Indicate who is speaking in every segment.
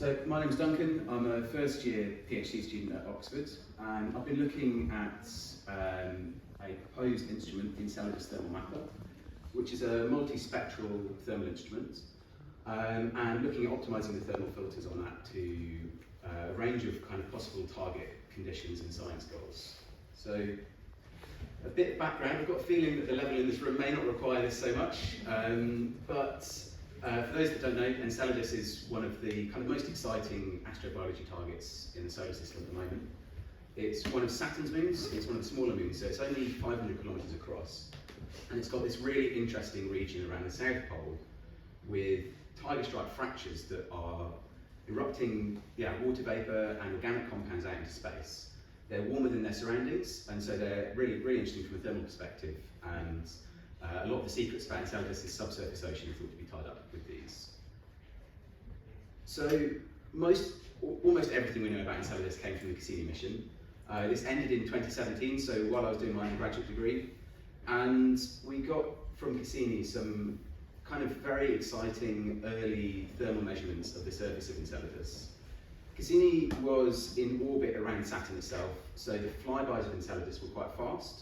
Speaker 1: So my name's Duncan. I'm a first year PhD student at Oxford, and I've been looking at a proposed instrument, Enceladus thermal mapper, which is a multispectral thermal instrument, and looking at optimizing the thermal filters on that to a range of kind of possible target conditions and science goals. So a bit of background. I've got a feeling that the level in this room may not require this so much, for those that don't know, Enceladus is one of the kind of most exciting astrobiology targets in the solar system at the moment. It's one of Saturn's moons. It's one of the smaller moons, so it's only 500 kilometers across, and it's got this really interesting region around the South Pole with tiger stripe fractures that are erupting water vapor and organic compounds out into space. They're warmer than their surroundings, and so they're really interesting from a thermal perspective. And a lot of the secrets about Enceladus' subsurface ocean are thought to be tied up with these. So almost everything we know about Enceladus came from the Cassini mission. This ended in 2017, so while I was doing my undergraduate degree, and we got from Cassini some kind of very exciting early thermal measurements of the surface of Enceladus. Cassini was in orbit around Saturn itself, so the flybys of Enceladus were quite fast,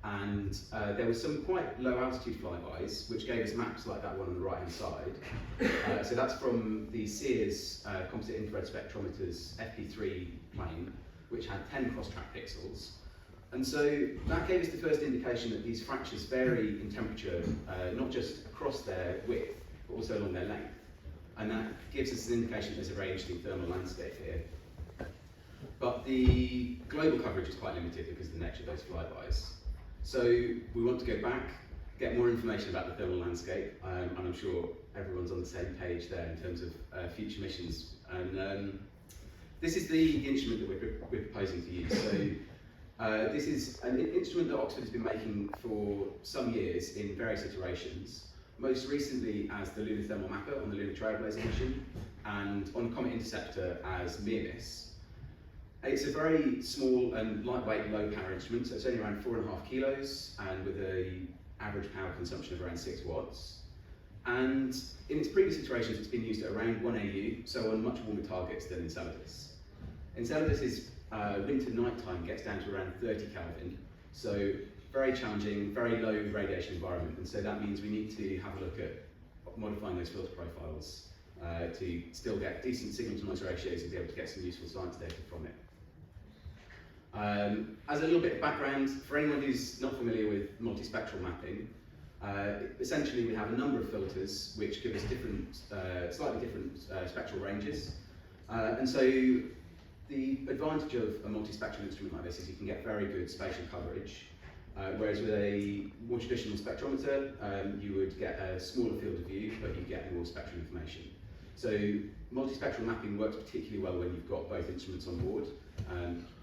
Speaker 1: and there were some quite low altitude flybys which gave us maps like that one on the right hand side. So that's from the Sears composite infrared spectrometer's FP3 plane, which had 10 cross-track pixels. And so that gave us the first indication that these fractures vary in temperature, not just across their width, but also along their length. And that gives us an indication that there's a very interesting thermal landscape here. But the global coverage is quite limited because of the nature of those flybys. So we want to go back, get more information about the thermal landscape, and I'm sure everyone's on the same page there in terms of future missions. And this is the instrument that we're proposing to use. So this is an instrument that Oxford has been making for some years in various iterations, most recently as the Lunar Thermal Mapper on the Lunar Trailblazer mission, and on the Comet Interceptor as MIRMIS. It's a very small and lightweight, low power instrument, so it's only around 4.5 kilos, and with an average power consumption of around 6 watts. And in its previous iterations, it's been used at around 1 AU, so on much warmer targets than Enceladus. Enceladus' winter nighttime gets down to around 30 Kelvin, so very challenging, very low radiation environment, and so that means we need to have a look at modifying those filter profiles to still get decent signal-to-noise ratios and be able to get some useful science data from it. As a little bit of background, for anyone who's not familiar with multispectral mapping, essentially we have a number of filters which give us slightly different spectral ranges. And so the advantage of a multispectral instrument like this is you can get very good spatial coverage, whereas with a more traditional spectrometer, you would get a smaller field of view, but you get more spectral information. So multispectral mapping works particularly well when you've got both instruments on board,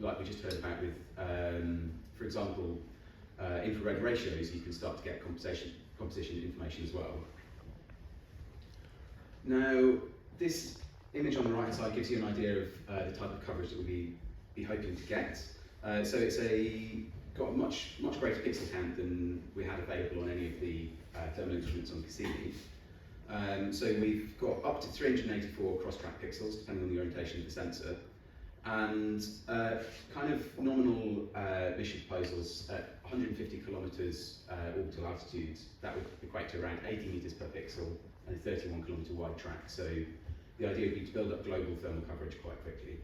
Speaker 1: like we just heard about with, for example, infrared ratios. You can start to get composition information as well. Now, this image on the right side gives you an idea of the type of coverage that we'll be hoping to get. So it's got a much greater pixel count than we had available on any of the thermal instruments on Cassini. So we've got up to 384 cross-track pixels, depending on the orientation of the sensor, and kind of nominal mission proposals at 150 kilometers orbital altitude. That would equate to around 80 meters per pixel and a 31 kilometer wide track. So the idea would be to build up global thermal coverage quite quickly.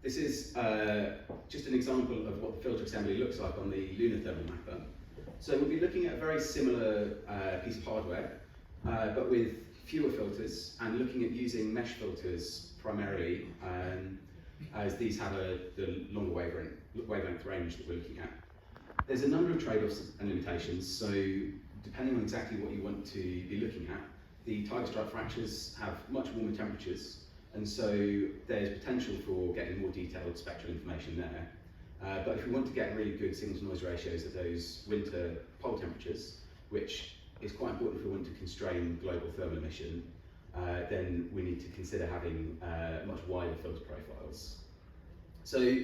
Speaker 1: This is just an example of what the filter assembly looks like on the Lunar Thermal Mapper. So we'll be looking at a very similar piece of hardware, but with fewer filters, and looking at using mesh filters primarily, as these have the longer wavelength range that we're looking at. There's a number of trade-offs and limitations, so depending on exactly what you want to be looking at, the tiger stripe fractures have much warmer temperatures, and so there's potential for getting more detailed spectral information there. But if we want to get really good signal-to-noise ratios at those winter pole temperatures, which is quite important if we want to constrain global thermal emission, then we need to consider having much wider filter profiles. So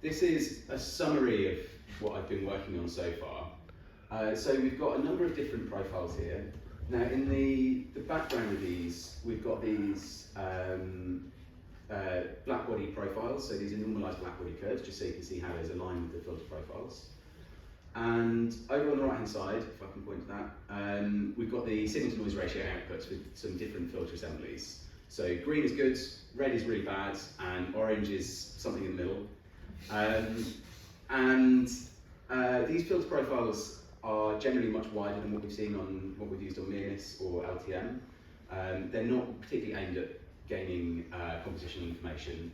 Speaker 1: this is a summary of what I've been working on so far. So we've got a number of different profiles here. Now, in the background of these, we've got these black body profiles. So these are normalised black body curves, just so you can see how those align with the filter profiles. And over on the right hand side, if I can point to that, we've got the signal to noise ratio outputs with some different filter assemblies. So green is good, red is really bad, and orange is something in the middle. These filter profiles are generally much wider than what we've seen on what we've used on Mearness or LTM. They're not particularly aimed at gaining compositional information.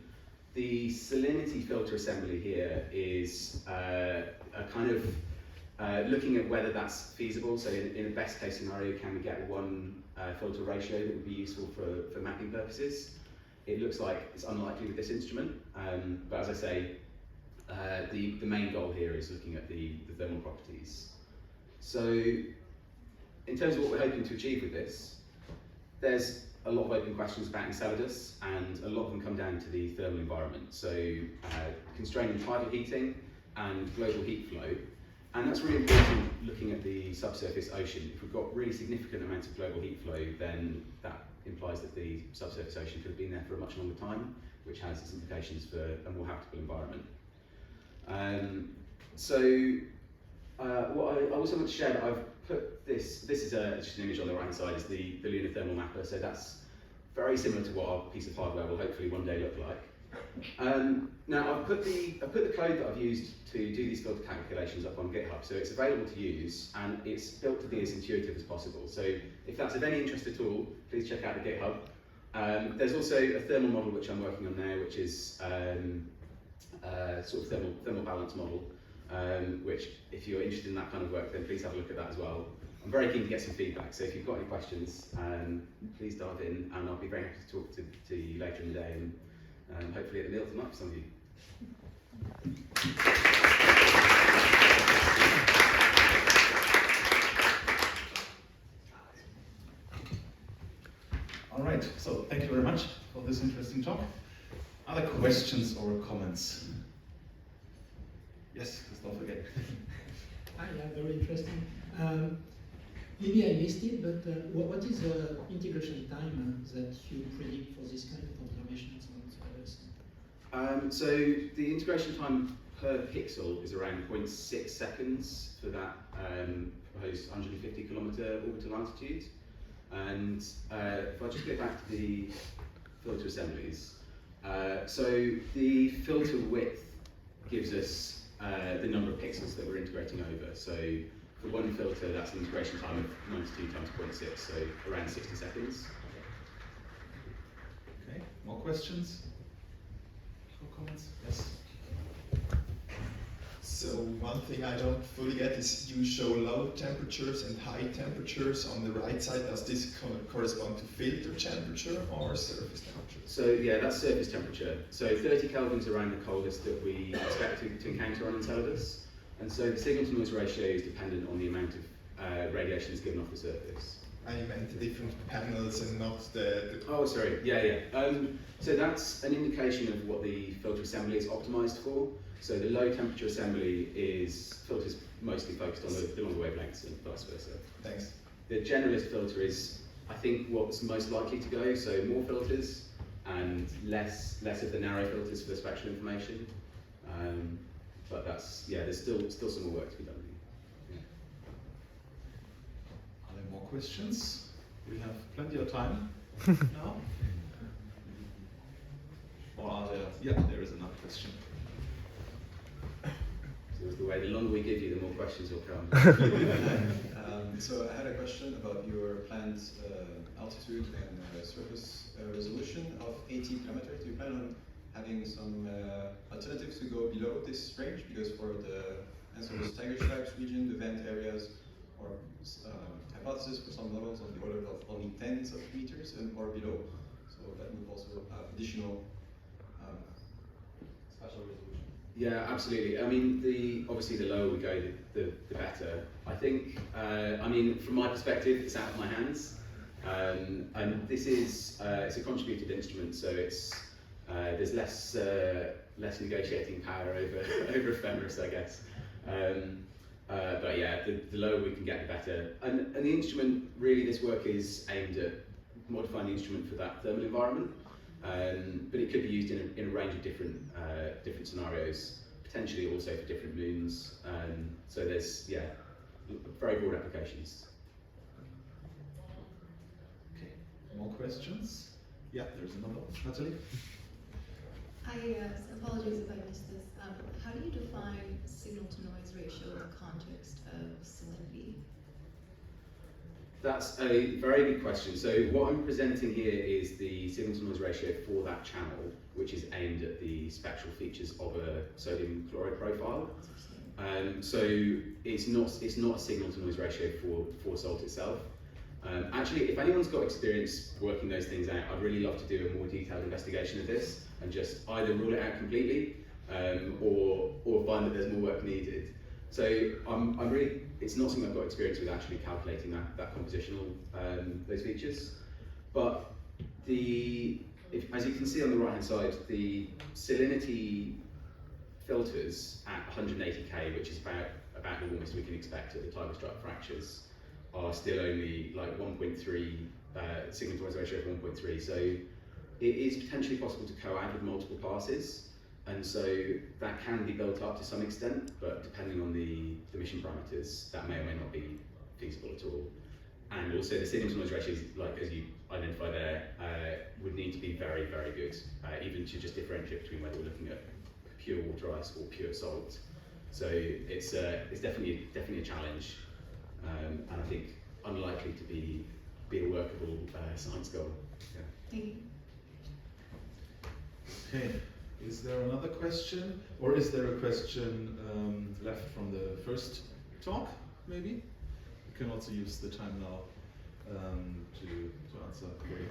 Speaker 1: The salinity filter assembly here is a kind of looking at whether that's feasible. So in a best case scenario, can we get one filter ratio that would be useful for mapping purposes? It looks like it's unlikely with this instrument, but as I say, the main goal here is looking at the thermal properties. So in terms of what we're hoping to achieve with this, there's a lot of open questions about Enceladus, and a lot of them come down to the thermal environment. So constraining tidal heating and global heat flow. And that's really important looking at the subsurface ocean. If we've got really significant amounts of global heat flow, then that implies that the subsurface ocean could have been there for a much longer time, which has its implications for a more habitable environment. What I also want to share that I've put this is just an image on the right hand side, is the Lunar Thermal Mapper. So that's very similar to what our piece of hardware will hopefully one day look like. Now I've put the code that I've used to do these filter calculations up on GitHub, so it's available to use and it's built to be as intuitive as possible. So if that's of any interest at all, please check out the GitHub. There's also a thermal model which I'm working on now, which is sort of thermal balance model, which if you're interested in that kind of work, then please have a look at that as well. I'm very keen to get some feedback, so if you've got any questions, please dive in, and I'll be very happy to talk to you later in the day, and hopefully at the meal tonight for some of you.
Speaker 2: All right, so thank you very much for this interesting talk. Other questions or comments? Yes, don't forget.
Speaker 3: Yeah, very interesting. Maybe I missed it, but what is the integration time that you predict for this kind of confirmations on Enceladus?
Speaker 1: So the integration time per pixel is around 0.6 seconds for that proposed 150 kilometre orbital altitude. And if I just go back to the filter assemblies, so the filter width gives us the number of pixels that we're integrating over. So for one filter, that's an integration time of 92 times 0.6, so around 60 seconds.
Speaker 2: Okay, more questions? More comments? Yes.
Speaker 4: So one thing I don't fully get is you show low temperatures and high temperatures on the right side. Does this correspond to filter temperature or surface temperature?
Speaker 1: So yeah, that's surface temperature. So 30 Kelvin's around the coldest that we expect to encounter on Enceladus. And so the signal to noise ratio is dependent on the amount of radiation that's given off the surface.
Speaker 4: I meant the different panels and not the...
Speaker 1: Oh, sorry, yeah. So that's an indication of what the filter assembly is optimized for. So the low temperature assembly filters mostly focused on the longer wavelengths and vice versa.
Speaker 4: Thanks.
Speaker 1: The generalist filter is, I think, what's most likely to go, so more filters and less of the narrow filters for the spectral information. But that's, yeah, there's still some more work to be done. Yeah.
Speaker 2: Are there more questions? We have plenty of time now. Or are there? Yeah, there is another question.
Speaker 1: So it's the way, the longer we give you, the more questions will come.
Speaker 5: So I had a question about your planned altitude and surface resolution of 80 kilometers. Do you plan on having some alternatives to go below this range? Because for the Enceladus Tiger Stripes region, the vent areas or hypothesis for some levels on the order of only tens of meters and or below. So that would also have additional spatial resolution.
Speaker 1: Yeah, absolutely. I mean, obviously the lower we go, the better. I think, I mean, from my perspective, it's out of my hands. And this is, it's a contributed instrument, so it's, there's less negotiating power over ephemeris, I guess. But yeah, the lower we can get, the better. And the instrument, really, this work is aimed at modifying the instrument for that thermal environment. But it could be used in a range of different scenarios, potentially also for different moons. So there's very broad applications.
Speaker 2: Okay, more questions? Yeah, there's another one. Natalie?
Speaker 6: Apologies if I missed this. How do you define signal-to-noise ratio in the context of salinity?
Speaker 1: That's a very good question. So what I'm presenting here is the signal-to-noise ratio for that channel, which is aimed at the spectral features of a sodium chloride profile. So it's not a signal-to-noise ratio for salt itself. Actually, if anyone's got experience working those things out, I'd really love to do a more detailed investigation of this and just either rule it out completely or find that there's more work needed. So it's not something I've got experience with actually calculating that compositional, those features. But as you can see on the right hand side, the salinity filters at 180K, which is about the warmest we can expect at the time of strike fractures, are still only like 1.3, signal-to-noise ratio of 1.3. So it is potentially possible to co-add with multiple passes. And so that can be built up to some extent, but depending on the mission parameters, that may or may not be feasible at all. And also the signal-to-noise ratios, like as you identify there, would need to be very, very good, even to just differentiate between whether we're looking at pure water ice or pure salt. So it's definitely a challenge, and I think unlikely to be a workable science goal. Yeah.
Speaker 6: Thank you.
Speaker 2: Okay. Is there another question? Or is there a question left from the first talk, maybe? You can also use the time now to answer.